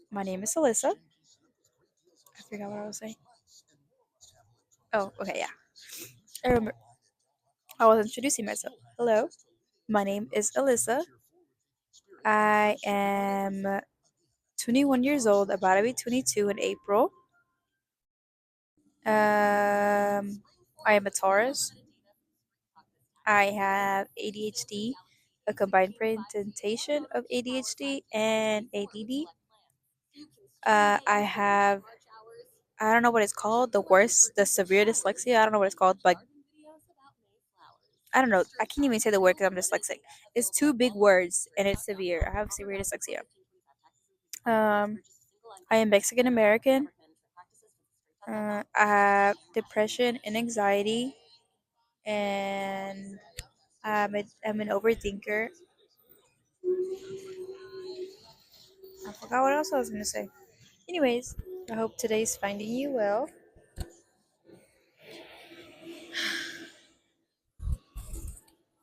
My name is Alyssa. I forgot what I was saying. Oh, okay, yeah. I remember. I was introducing myself. Hello, my name is Alyssa. I am 21 years old, about to be 22 in April. I am a Taurus. I have ADHD, a combined presentation of ADHD and ADD. I have, I don't know what it's called, the worst, the severe dyslexia. I don't know what it's called, but I don't know. I can't even say the word because I'm dyslexic. It's two big words and it's severe. I have severe dyslexia. Um, I am Mexican American. I have depression and anxiety, and I'm an overthinker. I forgot what else I was gonna say. Anyways, I hope today's finding you well.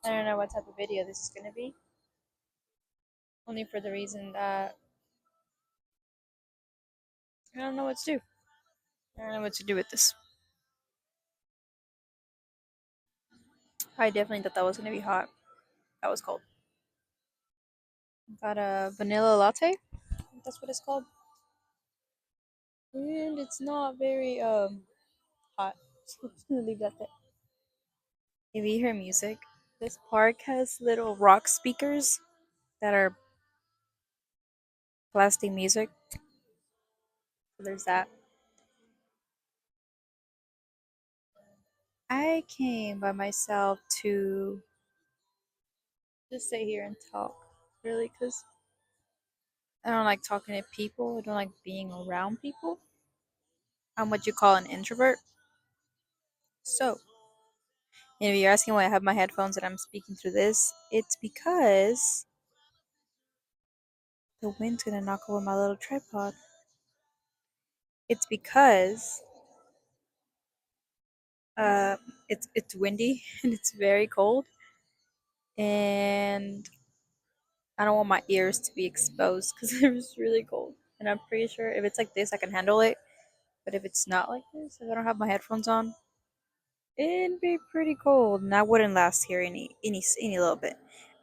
I don't know what type of video this is gonna be. Only for the reason that I don't know what to do. I don't know what to do with this. I definitely thought that was gonna be hot. That was cold. Got a vanilla latte. I think that's what it's called. And it's not very hot. So I'm just gonna leave that there. If you hear music, this park has little rock speakers that are blasting music. So there's that. I came by myself to just sit here and talk, really, because I don't like talking to people. I don't like being around people. I'm what you call an introvert. So, if you're asking why I have my headphones and I'm speaking through this, it's because the wind's gonna knock over my little tripod. It's because uh, it's windy and it's very cold, and I don't want my ears to be exposed because it's really cold. And I'm pretty sure if it's like this, I can handle it. But if it's not like this, if I don't have my headphones on, it'd be pretty cold, and I wouldn't last here any little bit.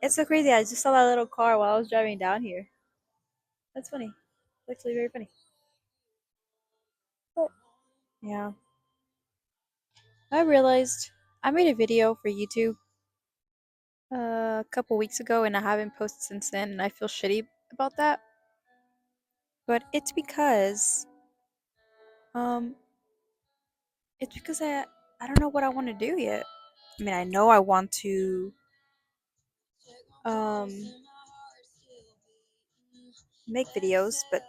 It's so crazy. I just saw that little car while I was driving down here. That's funny. It's actually very funny. But yeah, I realized I made a video for YouTube a couple weeks ago, and I haven't posted since then, and I feel shitty about that. But um, it's because I don't know what I want to do yet. I mean, I know I want to um make videos, but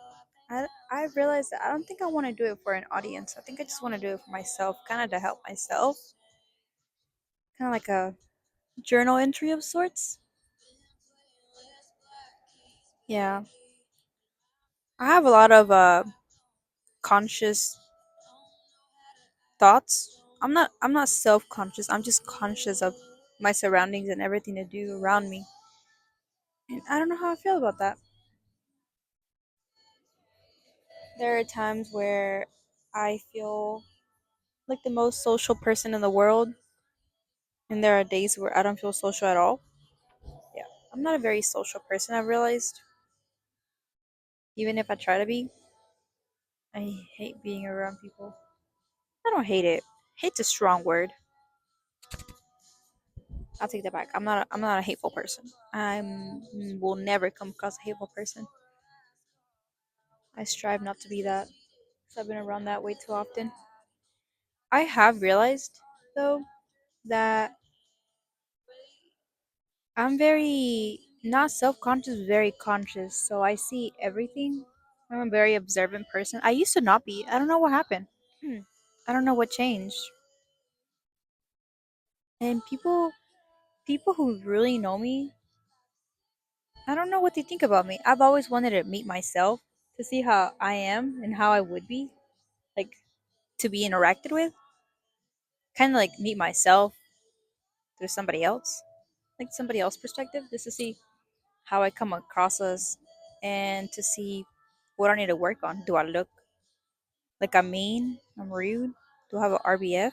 I realized that I don't think I want to do it for an audience. I think I just want to do it for myself, kind of to help myself, kind of like a journal entry of sorts. Yeah, I have a lot of conscious thoughts. I'm not self-conscious. I'm just conscious of my surroundings and everything to do around me. And I don't know how I feel about that. There are times where I feel like the most social person in the world, and there are days where I don't feel social at all. Yeah, I'm not a very social person. I've realized, even if I try to be, I hate being around people. I don't hate it. Hate's a strong word. I'll take that back. I'm not a hateful person. I will never come across a hateful person. I strive not to be that because I've been around that way too often. I have realized though that I'm very not self-conscious, very conscious. So I see everything. I'm a very observant person. I used to not be. I don't know what happened. I don't know what changed. And people who really know me, I don't know what they think about me. I've always wanted to meet myself to see how I am and how I would be, like to be interacted with. Kind of like meet myself through somebody else, like somebody else's perspective, just to see how I come across us and to see. What do I need to work on? Do I look like I'm mean? I'm rude? Do I have a RBF?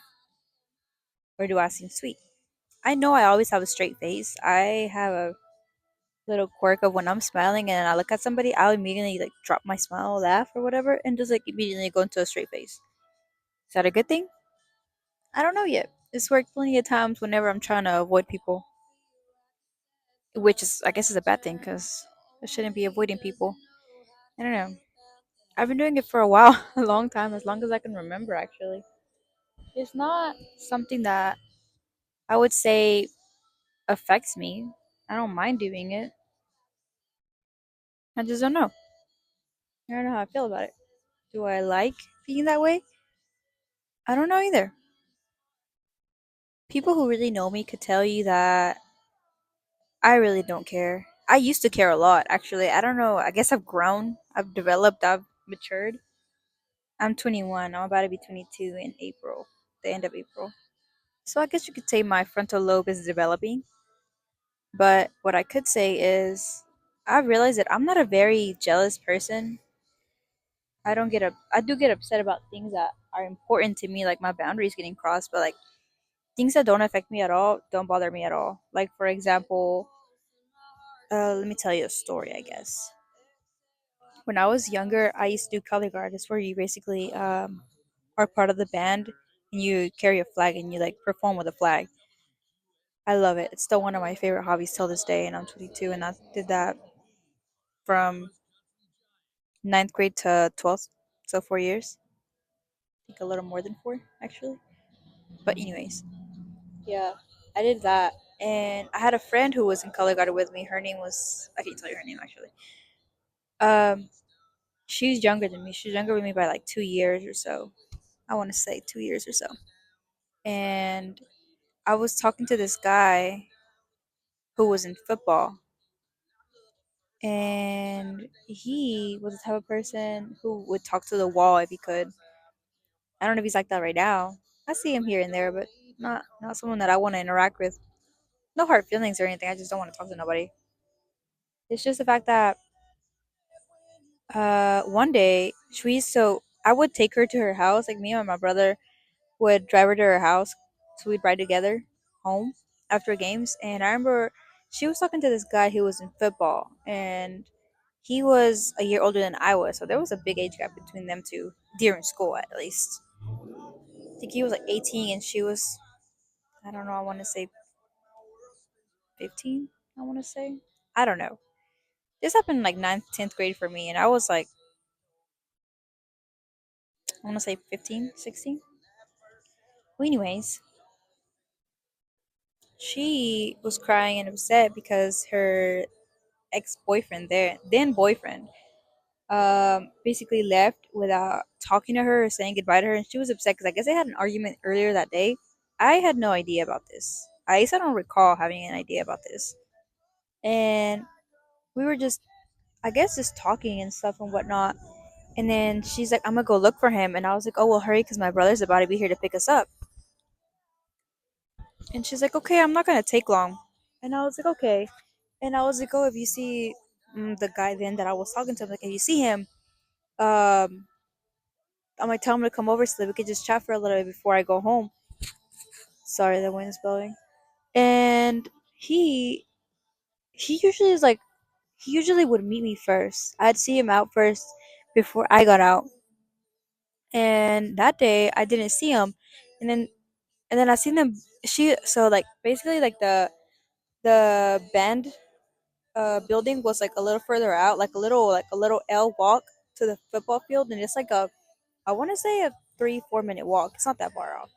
Or do I seem sweet? I know I always have a straight face. I have a little quirk of when I'm smiling and I look at somebody, I'll immediately like drop my smile, laugh, or whatever, and just like immediately go into a straight face. Is that a good thing? I don't know yet. It's worked plenty of times whenever I'm trying to avoid people, which is, I guess, is a bad thing because I shouldn't be avoiding people. I don't know. I've been doing it for a while, a long time, as long as I can remember, actually. It's not something that I would say affects me. I don't mind doing it. I just don't know. I don't know how I feel about it. Do I like being that way? I don't know either. People who really know me could tell you that I really don't care. I used to care a lot, actually. I don't know. I guess I've grown, I've developed, I've matured. I'm 21. I'm about to be 22 in April, the end of April. So I guess you could say my frontal lobe is developing. But what I could say is I realized that I'm not a very jealous person. I do get upset about things that are important to me, like my boundaries getting crossed, but like things that don't affect me at all don't bother me at all. Like for example, let me tell you a story, I guess. When I was younger, I used to do color guard. It's where you basically are part of the band and you carry a flag and you like perform with a flag. I love it. It's still one of my favorite hobbies till this day, and I'm 22, and I did that from ninth grade to 12th, so 4 years. I think a little more than four, actually. But anyways, yeah, I did that, and I had a friend who was in color guard with me. Her name was, I can't tell you her name actually. Um, she's younger than me. She's younger than me by like 2 years or so. I want to say 2 years or so. And I was talking to this guy who was in football, and he was the type of person who would talk to the wall if he could. I don't know if he's like that right now. I see him here and there, but not someone that I want to interact with. No hard feelings or anything. I just don't want to talk to nobody. It's just the fact that one day I would take her to her house. Like me and my brother would drive her to her house, so we'd ride together home after games. And I remember she was talking to this guy who was in football, and he was a year older than I was, so there was a big age gap between them two during school, at least. I think he was like 18 and she was, I don't know, I want to say 15. I want to say, I don't know. This happened in like ninth, 10th grade for me, and I was like, I want to say 15, 16. Well, anyways, she was crying and upset because her ex-boyfriend, there then boyfriend, basically left without talking to her or saying goodbye to her, and she was upset because I guess they had an argument earlier that day. I had no idea about this. At least I don't recall having an idea about this. And we were just, I guess, just talking and stuff and whatnot. And then she's like, "I'm gonna go look for him," and I was like, "Oh well, hurry, because my brother's about to be here to pick us up." And she's like, "Okay, I'm not gonna take long." And I was like, "Okay." And I was like, "Oh, if you see the guy then that I was talking to, I'm like, if you see him, um, I might tell him to come over so that we could just chat for a little bit before I go home." Sorry, the wind is blowing. And he he usually is like he usually would meet me first. I'd see him out first before I got out. And that day I didn't see him. And then I seen them she so like basically like the band building was like a little further out, like a little L walk to the football field, and it's like a, I want to say a 3 4 minute walk. It's not that far off.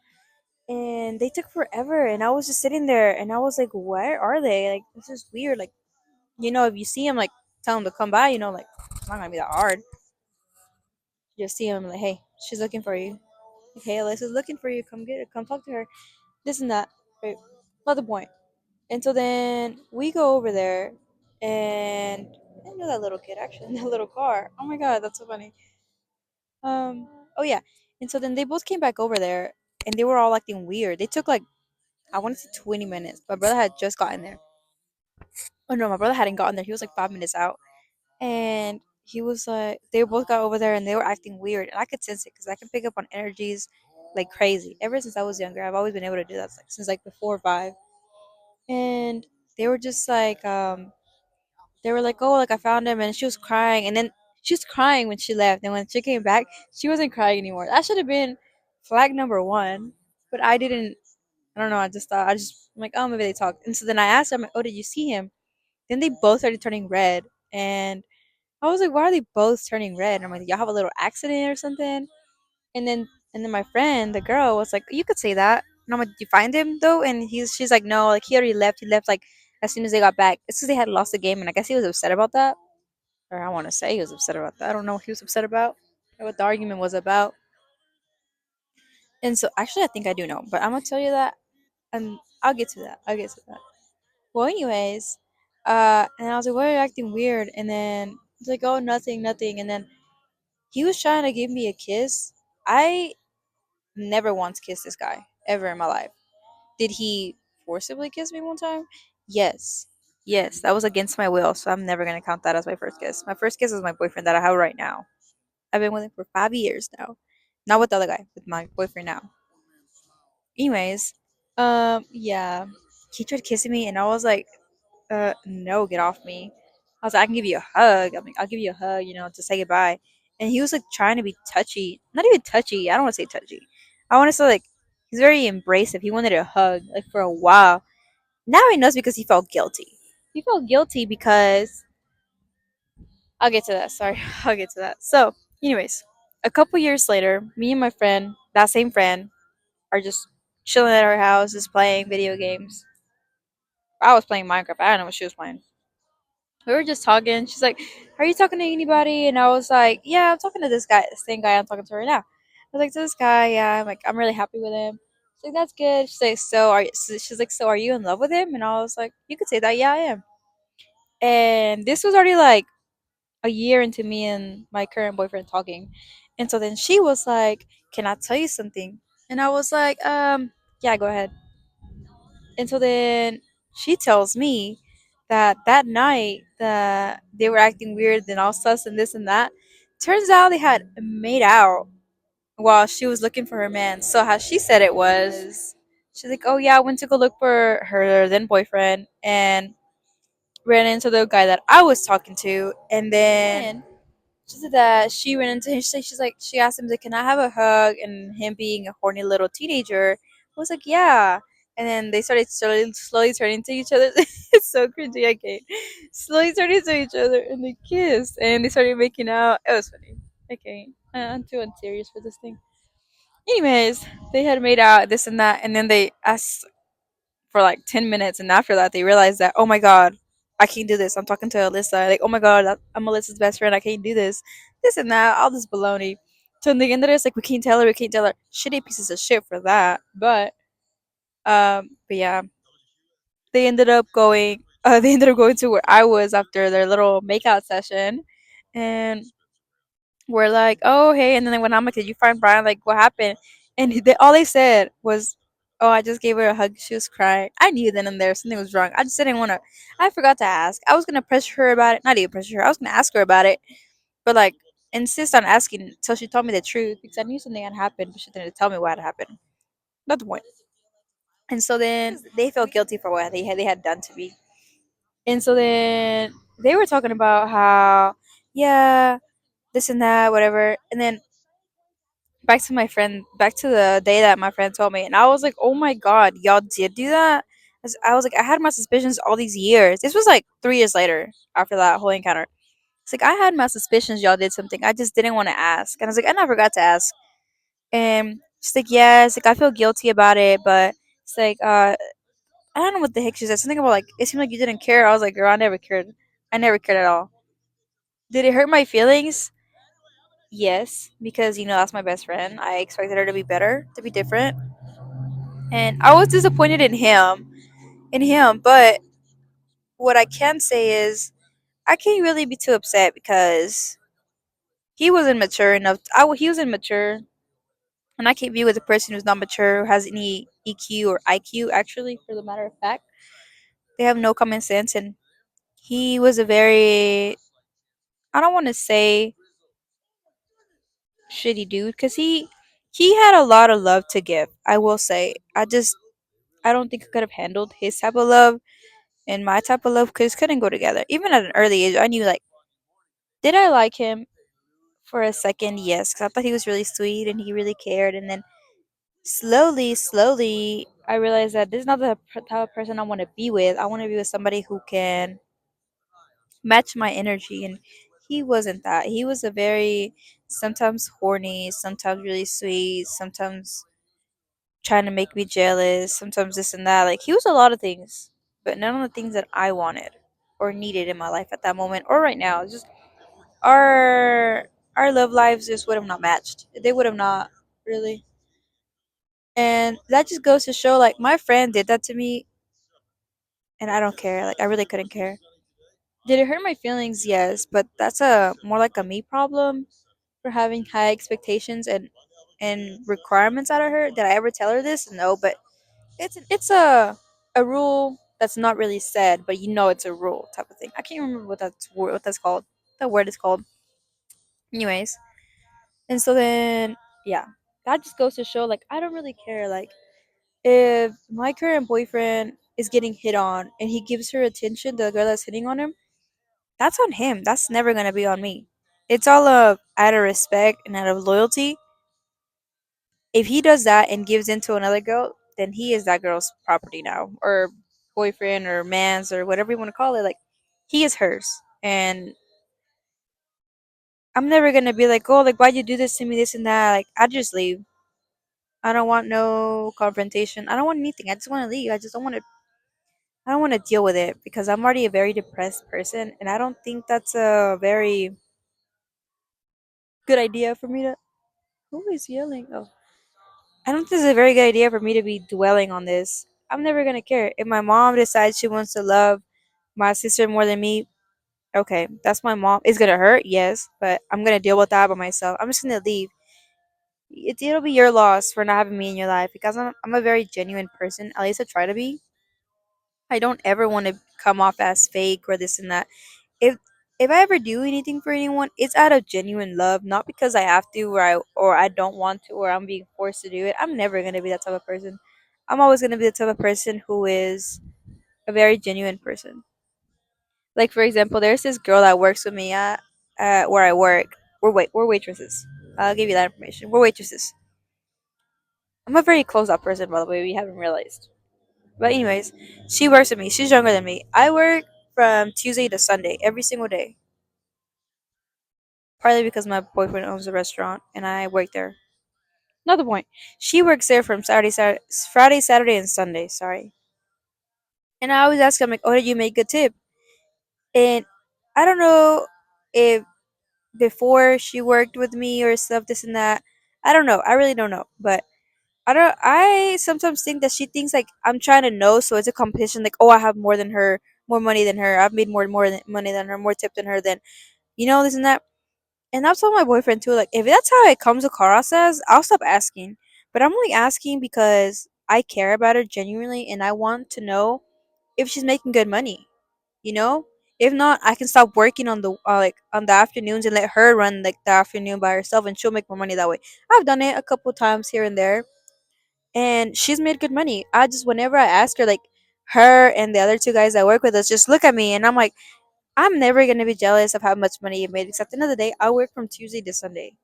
And they took forever, and I was just sitting there, and I was like, where are they? Like, this is weird. Like, if you see them, like, tell them to come by. Like, it's not gonna be that hard. You just see them, like, hey, she's looking for you. Like, hey, Alyssa's looking for you. Come get her. Come talk to her. This and that. Right? Not the point. And so then we go over there, and I know that little kid actually in that little car. Oh my god, that's so funny. Oh yeah. And so then they both came back over there, and they were all acting weird. They took like, I want to say 20 minutes. My brother had just gotten there. Oh no, my brother hadn't gotten there. He was like 5 minutes out. And he was like, they both got over there and they were acting weird, and I could sense it because I can pick up on energies like crazy. Ever since I was younger, I've always been able to do that, like since like before 5. And they were just like, they were like, oh, like I found him, and she was crying, and then she was crying when she left, and when she came back, she wasn't crying anymore. That should have been flag number one, but I didn't. I don't know. I just thought I'm like, oh, maybe they talked, and so then I asked her, I'm like, oh, did you see him? Then they both started turning red, and I was like, why are they both turning red? And I'm like, y'all have a little accident or something? And then my friend, the girl, was like, you could say that. And I'm like, did you find him though? And she's like, no, like he already left. He left like as soon as they got back. It's because they had lost the game, and I guess he was upset about that. Or I want to say he was upset about that. I don't know what he was upset about, or what the argument was about. And so actually, I think I do know, but I'm gonna tell you that, and I'll get to that. I'll get to that. Well, anyways, and I was like, why are you acting weird? And then he's like, oh, nothing, nothing. And then he was trying to give me a kiss. I never once kissed this guy ever in my life. Did he forcibly kiss me one time? Yes. Yes, that was against my will, so I'm never gonna count that as my first kiss. My first kiss is my boyfriend that I have right now. I've been with him for 5 years now. Not with the other guy, with my boyfriend now. Anyways, yeah. He tried kissing me and I was like, no, get off me. I was like, I can give you a hug. I mean, I'll give you a hug, to say goodbye. And he was like trying to be touchy. Not even touchy. I don't want to say touchy. I want to say like he's very embracive. He wanted a hug like for a while. Now he knows because he felt guilty. He felt guilty because I'll get to that. Sorry, I'll get to that. So, anyways, a couple years later, me and my friend, that same friend, are just chilling at our house, just playing video games. I was playing Minecraft. I don't know what she was playing. We were just talking. She's like, "Are you talking to anybody?" And I was like, "Yeah, I'm talking to this guy, the same guy I'm talking to right now." I was like, "To this guy, yeah." I'm like, "I'm really happy with him." She's like, "That's good." She's like, She's like, "So are you in love with him?" And I was like, "You could say that. Yeah, I am." And this was already like a year into me and my current boyfriend talking. And so then she was like, "Can I tell you something?" And I was like, yeah, go ahead." And so then she tells me that that night that they were acting weird and all sus and this and that. Turns out they had made out while she was looking for her man. So how she said it was, she's like, "Oh yeah, I went to go look for her then boyfriend and ran into the guy that I was talking to, and then." She said that she ran into him. She asked him, like, "Can I have a hug?" And him being a horny little teenager was like, "Yeah." And then they started slowly turning to each other. It's so cringy. I can't. Slowly turning to each other and they kissed and they started making out. It was funny. I can't. I'm too unserious for this thing. Anyways, they had made out, this and that, and then they asked for like 10 minutes, and after that they realized that, oh my god, I can't do this. I'm talking to Alyssa, like, oh my god, I'm Alyssa's best friend, I can't do this and that, all this baloney. So in the end of this, like, we can't tell her shitty pieces of shit for that. But yeah, they ended up going they ended up going to where I was after their little makeout session, and we're like, oh hey, and then when I'm like, did you find Brian, like what happened? And all they said was, oh, I just gave her a hug, she was crying. I knew then and there something was wrong. I just didn't want to. I forgot to ask. I was gonna pressure her about it, not even pressure her, I was gonna ask her about it, but like insist on asking until she told me the truth, because I knew something had happened, but she didn't tell me what had happened. That's the point. And so then they felt guilty for what they had done to me. And so then they were talking about how, yeah, this and that, whatever. And then back to the day that my friend told me, and I was like, oh my god, y'all did do that. I was like, I had my suspicions all these years. This was like 3 years later after that whole encounter. It's like, I had my suspicions y'all did something, I just didn't want to ask. And I was like, I never got to ask. And she's like, yeah, it's like, I feel guilty about it, but it's like, I don't know what the heck she said, something about like, it seemed like you didn't care. I was like, girl, I never cared at all. Did it hurt my feelings? Yes, because that's my best friend. I expected her to be better, to be different, and I was disappointed in him. But what I can say is, I can't really be too upset because he wasn't mature enough. He wasn't mature, and I can't be with a person who's not mature, who has any EQ or IQ. Actually, for the matter of fact, they have no common sense, and he was a very I don't want to say shitty dude because he had a lot of love to give. I will say. I don't think I could have handled his type of love and my type of love because couldn't go together. Even at an early age, I knew like, did I like him for a second? Yes, because I thought he was really sweet and he really cared. And then slowly, I realized that this is not the type of person I want to be with. I want to be with somebody who can match my energy, and he wasn't that. He was a very sometimes horny, sometimes really sweet, sometimes trying to make me jealous, sometimes this and that. Like he was a lot of things, but none of the things that I wanted or needed in my life at that moment or right now. It's just our love lives just would have not matched. They would have not really. And that just goes to show like my friend did that to me and I don't care. Like I really couldn't care. Did it hurt my feelings? Yes, but that's a more like a me problem for having high expectations and requirements out of her. Did I ever tell her this? No, but it's a rule that's not really said, but you know it's a rule type of thing. I can't remember what that's called. That word is called. Anyways, and so then yeah, that just goes to show like I don't really care. Like if my current boyfriend is getting hit on and he gives her attention, the girl that's hitting on him, that's on him. That's never gonna be on me. It's all out of respect and out of loyalty. If he does that and gives in to another girl, then he is that girl's property now, or boyfriend, or man's, or whatever you want to call it. Like he is hers, and I'm never gonna be like, oh, like why'd you do this to me, this and that. Like I just leave. I don't want no confrontation. I don't want anything. I just want to leave. I just don't want to. I don't want to deal with it because I'm already a very depressed person, and I don't think that's a very good idea for me to. Who is yelling? Oh, I don't think it's a very good idea for me to be dwelling on this. I'm never gonna care if my mom decides she wants to love my sister more than me. Okay, that's my mom. It's gonna hurt, yes, but I'm gonna deal with that by myself. I'm just gonna leave. It'll be your loss for not having me in your life because I'm a very genuine person. At least I try to be. I don't ever want to come off as fake or this and that. If if I ever do anything for anyone, it's out of genuine love, not because I have to or I don't want to or I'm being forced to do it. I'm never gonna be that type of person. I'm always gonna be the type of person who is a very genuine person. Like for example, there's this girl that works with me at where I work. We're waitresses. I'll give you that information. We're waitresses. I'm a very closed up person, by the way. We haven't realized. But anyways, she works with me. She's younger than me. I work from Tuesday to Sunday every single day. Partly because my boyfriend owns a restaurant and I work there. Another point. She works there from Friday, Saturday, and Sunday. Sorry. And I always ask her, I'm like, "Oh, did you make a tip?" And I don't know if before she worked with me or stuff, this and that. I don't know. I really don't know. But I don't. I sometimes think that she thinks like I'm trying to know, so it's a competition. Like, oh, I have more than her, more money than her. I've made money than her, more tip than her. Than this and that. And I've told my boyfriend too, like, if that's how it comes across as, I'll stop asking. But I'm only asking because I care about her genuinely and I want to know if she's making good money. You know? If not, I can stop working on the on the afternoons and let her run like the afternoon by herself and she'll make more money that way. I've done it a couple times here and there and she's made good money. I just whenever I ask her like her and the other two guys that work with us just look at me and I'm like I'm never gonna be jealous of how much money you made. Except at the end of the day, I work from Tuesday to Sunday,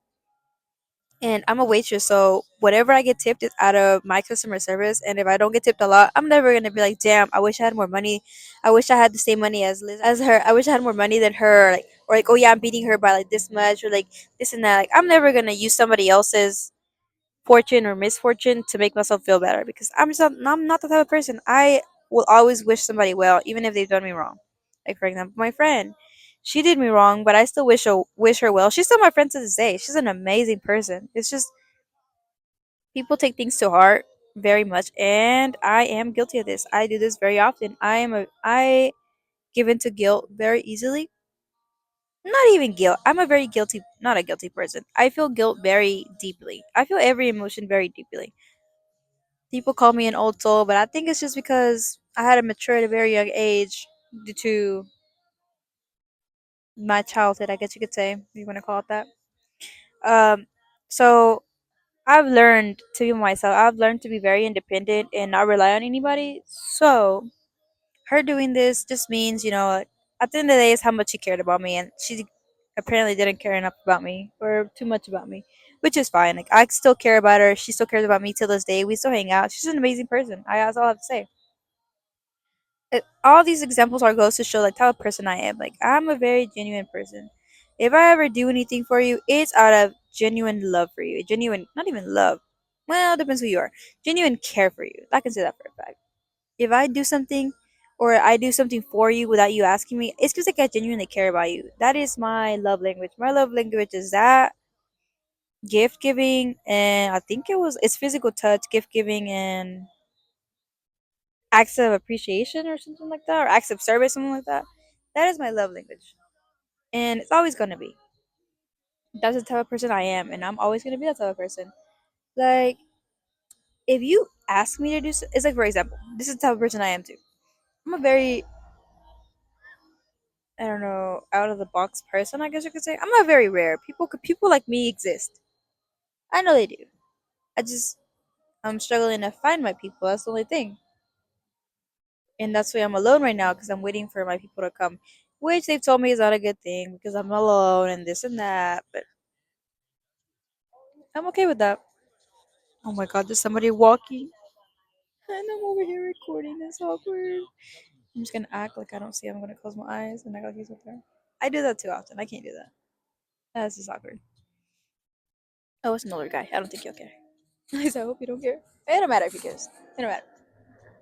and I'm a waitress. So whatever I get tipped is out of my customer service. And if I don't get tipped a lot, I'm never gonna be like, "Damn, I wish I had more money. I wish I had the same money as Liz, as her. I wish I had more money than her." Or like, "Oh yeah, I'm beating her by like this much," or like this and that. Like, I'm never gonna use somebody else's fortune or misfortune to make myself feel better because I'm not the type of person. I will always wish somebody well, even if they've done me wrong. Like for example, my friend, she did me wrong, but I still wish her well. She's still my friend to this day. She's an amazing person. It's just people take things to heart very much, and I am guilty of this. I do this very often. I give into guilt very easily. Not even guilt. I'm a very guilty, not a guilty person. I feel guilt very deeply. I feel every emotion very deeply. People call me an old soul, but I think it's just because I had to mature at a very young age due to my childhood, I guess you could say, if you want to call it that. Um, so I've learned to be myself. I've learned to be very independent and not rely on anybody. So her doing this just means, at the end of the day, is how much she cared about me, and she apparently didn't care enough about me or too much about me, which is fine. Like I still care about her. She still cares about me till this day. We still hang out. She's an amazing person. That's all I have to say. All these examples are goes to show like type of person I am. Like I'm a very genuine person. If I ever do anything for you, it's out of genuine love for you. Genuine, not even love. Well, depends who you are. Genuine care for you. I can say that for a fact. If I do something or I do something for you without you asking me, it's because like I genuinely care about you. That is my love language. My love language is that gift giving, and I think it's physical touch, gift giving, and acts of appreciation or something like that, or acts of service, something like that. That is my love language, and it's always gonna be. That's the type of person I am, and I'm always gonna be that type of person. Like if you ask me to do, it's like for example, this is the type of person I am too. I'm a very, I don't know, out of the box person. I guess you could say I'm not very rare. People like me exist. I know they do. I just I'm struggling to find my people. That's the only thing, and that's why I'm alone right now because I'm waiting for my people to come, which they've told me is not a good thing because I'm alone and this and that. But I'm okay with that. Oh my god, there's somebody walking, and I'm over here recording. This awkward. I'm just gonna act like I don't see him. I'm gonna close my eyes and act like he's up there. I do that too often. I can't do that. That's just awkward. Oh, it's an older guy. I don't think he'll care. At least I hope he don't care. It don't matter if he cares. It don't matter.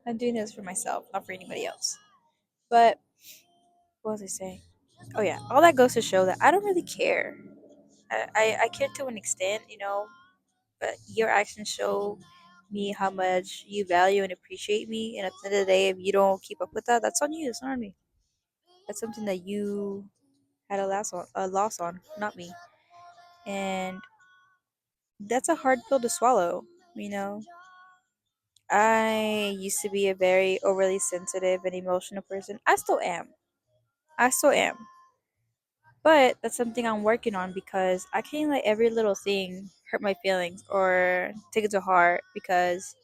I'm doing this for myself, not for anybody else. But what was I saying? Oh yeah, all that goes to show that I don't really care. I care to an extent, but your actions show me how much you value and appreciate me. And at the end of the day, if you don't keep up with that, that's on you. It's not on me. That's something that you had a loss on, not me. And that's a hard pill to swallow. You know, I used to be a very overly sensitive and emotional person. I still am. I still am. But that's something I'm working on because I can't let every little thing hurt my feelings or take it to heart because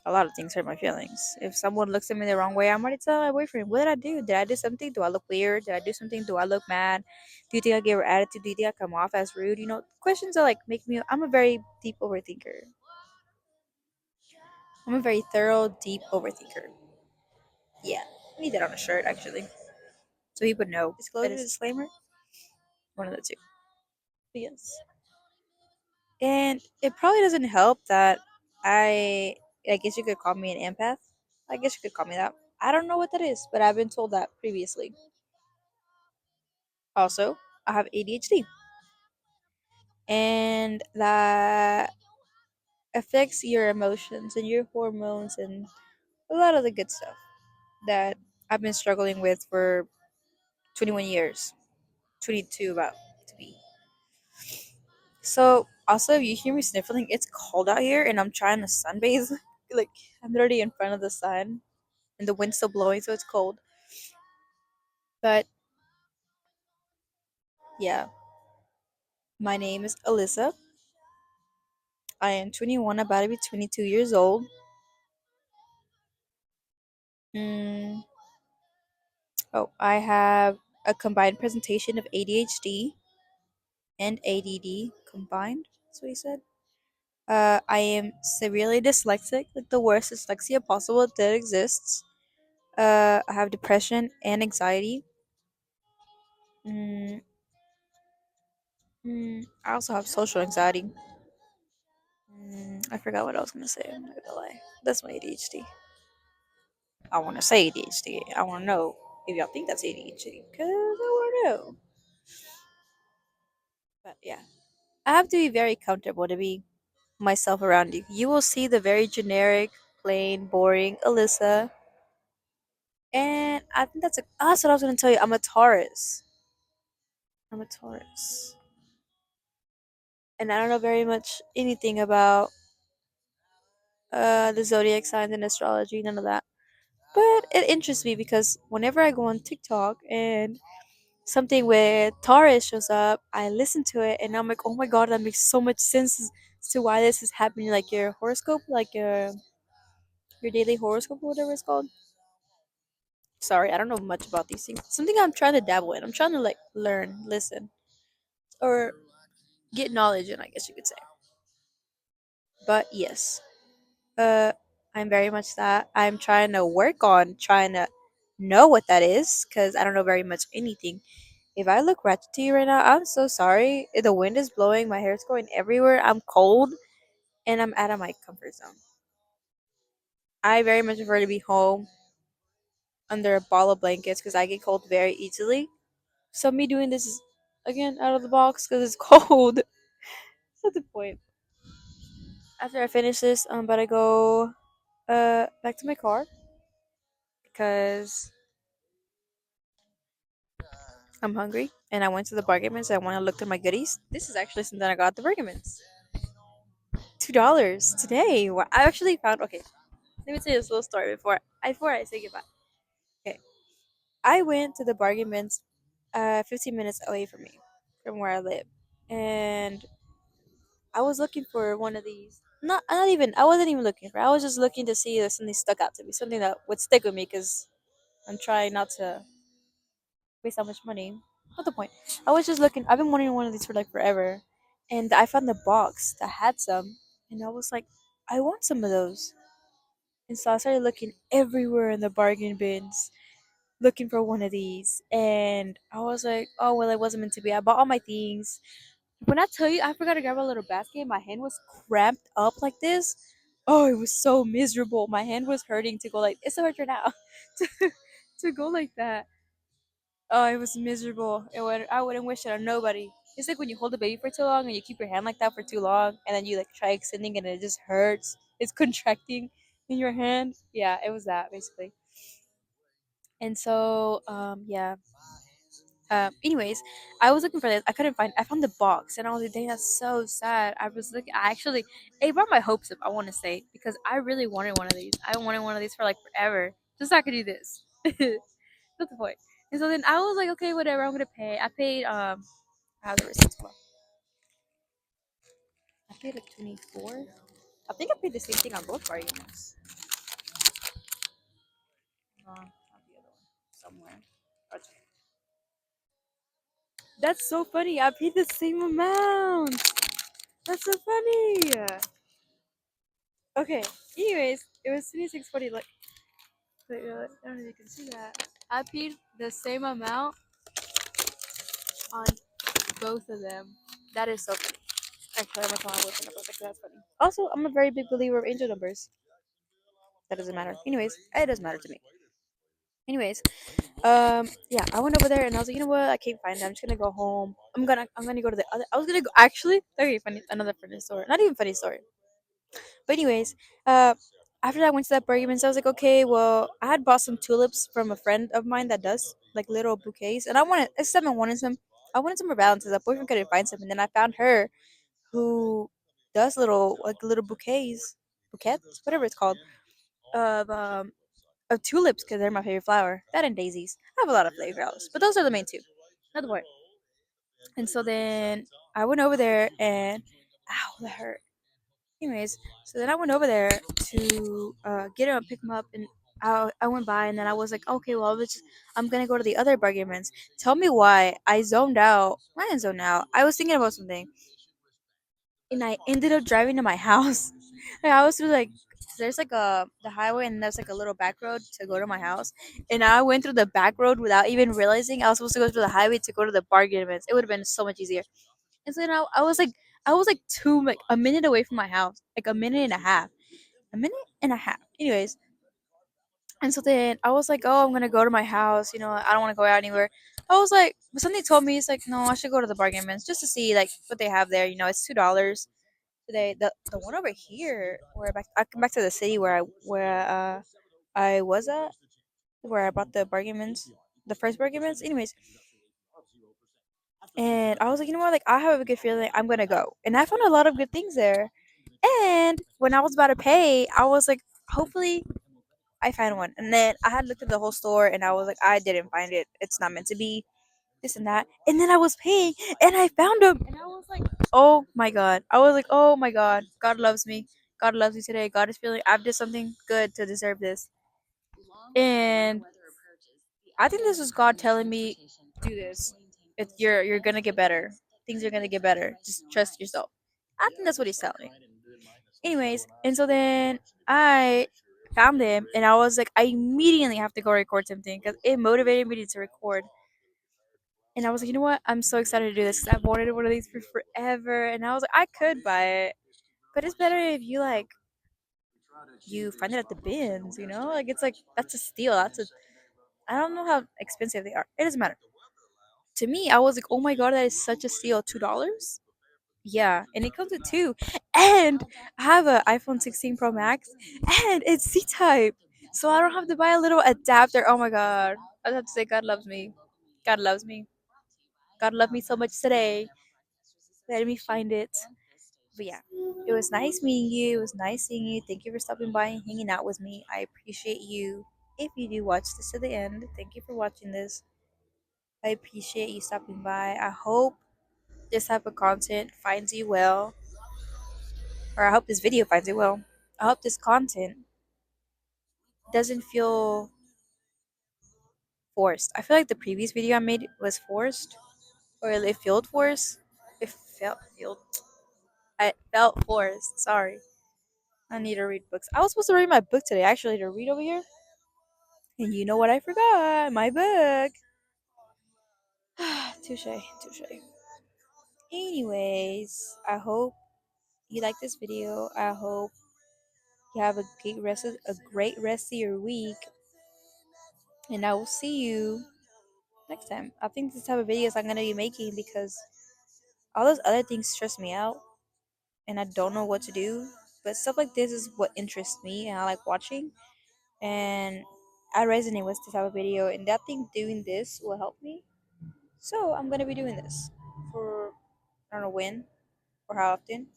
a lot of things hurt my feelings. If someone looks at me the wrong way, I'm already telling my boyfriend, what did I do? Did I do something? Do I look weird? Did I do something? Do I look mad? Do you think I gave her attitude? Do you think I come off as rude? Questions that like make me, I'm a very deep overthinker. I'm a very thorough, deep overthinker. Yeah. I need that on a shirt actually. So he would know. Disclosure, disclaimer, one of the two. But yes. And it probably doesn't help that I guess you could call me an empath. I guess you could call me that. I don't know what that is, but I've been told that previously. Also, I have ADHD, and that affects your emotions and your hormones and a lot of the good stuff that I've been struggling with for 21 years, 22 about to be. So, also, if you hear me sniffling, it's cold out here and I'm trying to sunbathe. Like, I'm literally in front of the sun and the wind's still blowing, so it's cold. But yeah, my name is Alyssa. I am 21, about to be 22 years old. Mm, oh, I have a combined presentation of ADHD and ADD combined. That's what he said. I am severely dyslexic, like the worst dyslexia possible that exists. I have depression and anxiety. Mm, I also have social anxiety. I forgot what I was gonna say. I'm not gonna lie. That's my ADHD. I want to say ADHD. I want to know if y'all think that's ADHD because I want to know. But yeah, I have to be very comfortable to be myself around you. You will see the very generic, plain, boring Alyssa. And I think that's what I was gonna tell you. I'm a Taurus. I'm a Taurus. And I don't know very much anything about the zodiac signs and astrology, none of that. But it interests me because whenever I go on TikTok and something with Taurus shows up, I listen to it and I'm like, oh my god, that makes so much sense as to why this is happening. Like your horoscope, like your daily horoscope or whatever it's called. Sorry, I don't know much about these things. Something I'm trying to dabble in. I'm trying to like learn, listen, or get knowledge in, I guess you could say. But yes, uh, I'm very much that. I'm trying to work on trying to know what that is because I don't know very much anything. If I look ratchet to you right now, I'm so sorry. The wind is blowing, my hair's going everywhere. I'm cold, and I'm out of my comfort zone. I very much prefer to be home under a ball of blankets because I get cold very easily. So me doing this is again out of the box because it's cold. That's the point. After I finish this, I'm about to go back to my car because I'm hungry and I went to the bargain bins. I want to look through my goodies. This is actually something I got at the bargain bins. $2 today. I actually found. Okay, let me tell you this little story before I say goodbye. Okay, I went to the bargain bins, 15 minutes away from me, from where I live, and I was looking for one of these. Not even. I wasn't even looking for. I was just looking to see if something stuck out to me, something that would stick with me, because I'm trying not to waste that much money. Not the point. I was just looking. I've been wanting one of these for like forever, and I found the box that had some, and I was like, I want some of those. And so I started looking everywhere in the bargain bins, looking for one of these. And I was like, oh, well, it wasn't meant to be. I bought all my things. When I tell you, I forgot to grab a little basket. My hand was cramped up like this. Oh, it was so miserable. My hand was hurting to go like, it's so hurt right now. to, to go like that. Oh, it was miserable. I wouldn't wish it on nobody. It's like when you hold a baby for too long and you keep your hand like that for too long, and then you like try extending and it just hurts. It's contracting in your hand. Yeah, it was that basically. And so, yeah. Anyways, I was looking for this. I couldn't find. I found the box, and I was like, "Dang, that's so sad." I was looking. I actually, it brought my hopes up. I want to say because I really wanted one of these. I wanted one of these for like forever, just so I could do this. That's the point. And so then I was like, okay, whatever. I'm gonna pay. I paid. I have the receipts. Hold on. I paid like 24. I think I paid the same thing on both bar units. Not the other one. Somewhere. Okay. That's so funny. I paid the same amount. That's so funny. Okay. Anyways, it was 26.40. Like, I don't know if you can see that. I paid the same amount on both of them. That is so funny. Actually, I'm gonna call my boyfriend about that 'cause that's funny. Also, I'm a very big believer of angel numbers. That doesn't matter. Anyways, it does matter to me. Anyways, yeah, I went over there and I was like, you know what? I can't find it. I'm just gonna go home. I'm gonna go to the other. I was gonna go actually. Okay, funny. Another funny story. Not even funny story. But anyways, uh, after I went to that Bergman's, I was like, okay, well, I had bought some tulips from a friend of mine that does like little bouquets, and I wanted, except I wanted some. I wanted some for Valentine's. My boyfriend couldn't find some, and then I found her who does little bouquets, whatever it's called, of tulips because they're my favorite flower. That and daisies. I have a lot of favorite flowers, but those are the main two. Not the point. And so then I went over there and ow, that hurt. Anyways, so then I went over there to get him, pick him up, and I went by, and then I was like, okay, well, I'm gonna go to the other bargains. Tell me why I zoned out. I didn't zone out. I was thinking about something, and I ended up driving to my house. Like, I was through like there's like the highway, and there's like a little back road to go to my house, and I went through the back road without even realizing I was supposed to go through the highway to go to the bargain bins. It would have been so much easier. And so then I was like a minute away from my house, like a minute and a half. Anyways, and so then I was like, oh, I'm gonna go to my house. I don't want to go out anywhere. I was like, but something told me it's like, no, I should go to the bargain bins just to see like what they have there. It's $2 today. The one over here, I come back to the city where I was at, where I bought the bargain bins, the first bargain bins. Anyways, and I was like, you know what? Like, I have a good feeling I'm gonna go, and I found a lot of good things there. And when I was about to pay, I was like, hopefully I find one. And then I had looked at the whole store and I was like, I didn't find it. It's not meant to be. this and that. And then I was paying and I found him. And I was like, oh my God. I was like, oh my God. God loves me. God loves me today. God is feeling I've did something good to deserve this. And I think this was God telling me, do this. You're gonna get better. Things are gonna get better. Just trust yourself. I think that's what he's telling me. Anyways, and so then I found him, and I was like, I immediately have to go record something because it motivated me to record. And I was like, you know what? I'm so excited to do this because I've wanted one of these for forever. And I was like, I could buy it, but it's better if you like you find it at the bins. You know, like it's like that's a steal. That's a I don't know how expensive they are. It doesn't matter. To me, I was like, oh my God, that is such a steal. $2? Yeah, and it comes with two. And I have an iPhone 16 Pro Max, and it's C type. So I don't have to buy a little adapter. Oh my God. I have to say, God loves me. God loves me. God loved me so much today. Let me find it. But yeah, it was nice meeting you. It was nice seeing you. Thank you for stopping by and hanging out with me. I appreciate you. If you do watch this to the end, thank you for watching this. I appreciate you stopping by. I hope this type of content finds you well, or I hope this video finds you well. I hope this content doesn't feel forced. I feel like the previous video I made was forced, or it felt forced. It felt I felt forced. Sorry. I need to read books. I was supposed to read my book today. Actually, to read over here, and you know what? I forgot my book. Touche, touche. Anyways, I hope you like this video. I hope you have a great rest of your week, and I will see you next time. I think this type of videos I'm gonna be making because all those other things stress me out, and I don't know what to do. But stuff like this is what interests me, and I like watching, and I resonate with this type of video. And that thing doing this will help me. So I'm gonna be doing this for I don't know when or how often,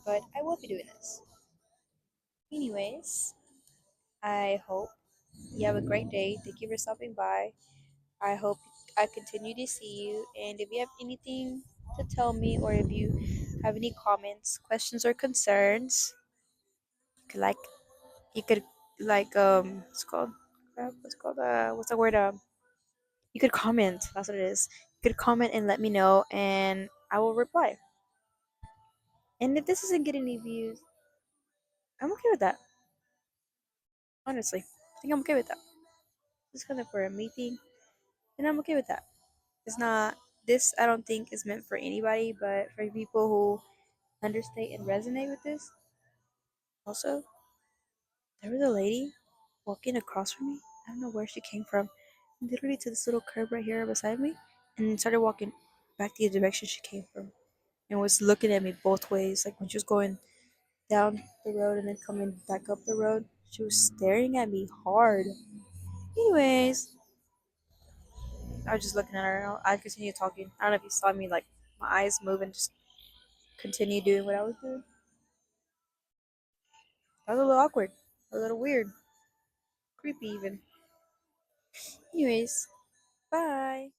but I will be doing this. Anyways, I hope you have a great day. Thank you for stopping by. I hope I continue to see you. And if you have anything to tell me, or if you have any comments, questions, or concerns, you could you could what's it called what's the word you could comment. That's what it is. You could comment and let me know, and I will reply. And if this isn't getting any views, I'm okay with that. Honestly, I think I'm okay with that. It's kind of for a me thing, and I'm okay with that. It's not this. I don't think is meant for anybody, but for people who understand and resonate with this. Also, there was a lady walking across from me. I don't know where she came from. Literally to this little curb right here beside me, and then started walking back the direction she came from, and was looking at me both ways, like when she was going down the road and then coming back up the road. She was staring at me hard. Anyways, I was just looking at her. I continued talking. I don't know if you saw me, like my eyes move and just continue doing what I was doing. That was a little awkward, a little weird, creepy even. Anyways, bye.